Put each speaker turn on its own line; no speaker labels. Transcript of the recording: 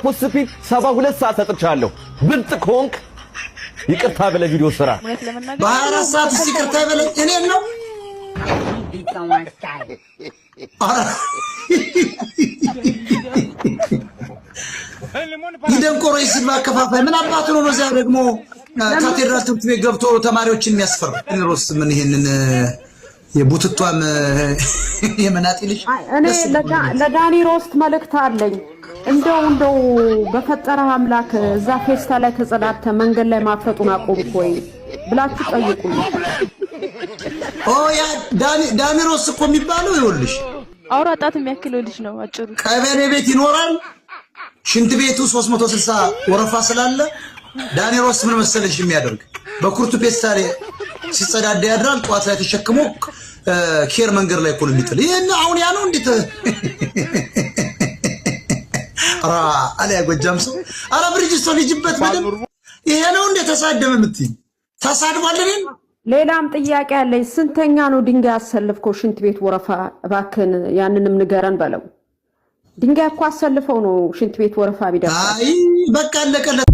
ፖስት ስፒድ 72 ሰዓት ሰጥቻለሁ ብልጥ ኮንክ ይቅርታ በለ ቪዲዮ ስራ
በ24 ሰዓት ይቅርታ በለ እኔ ነው ይደንቆሮ ይስማ ከፋፋይ ምን አባቱ ነው እዛ ደግሞ ካቴድራል ትምህርት ቤት ገብቶ ተማሪዎችን የሚያስፈር እንሮስ ምን ይሄንን የቡትቷም የመናጢልሽ
እኔ ለዳኒ ሮስት መልእክት አለኝ እንደው በፈጠረ አምላክ እዛ ፌስታ ላይ ተጸዳተ መንገድ ላይ ማፍረጡን አቆምኩ ወይ ብላችሁ ጠይቁኝ
ያ ዳኒ ሮስት እኮ የሚባለው ይኸውልሽ
አውራጣት የሚያክለው ልጅ ነው አጭሩ
ቀበሌ ቤት ይኖራል ሽንት ቤቱ 360 ወረፋ ስላለ ዳኒ ሮስት ምን መሰለሽ የሚያደርግ በኩርቱ ፌስታ ላይ ሲጸዳዳ ያድራል ጧት ላይ ተሸክሞ ኬር መንገድ ላይ እኮ ነው የሚጥል ይሄን አሁን ያ ነው እንዴት አራ አለያ ጎጃም ሰው አራ ብሪጅስቶን ይጅበት በደም ይሄ ነው እንዴ ተሳደመ የምትይ ተሳድባለኝ
ሌላም ጥያቄ አለኝ ስንተኛ ነው ድንጋይ አሰልፍከው ሽንት ቤት ወረፋ ባክን ያንንም ንገረን በለው ድንጋይ እኮ አሰልፈው ነው ሽንት ቤት ወረፋ ቢደርስ
አይ በቃ አለቀለት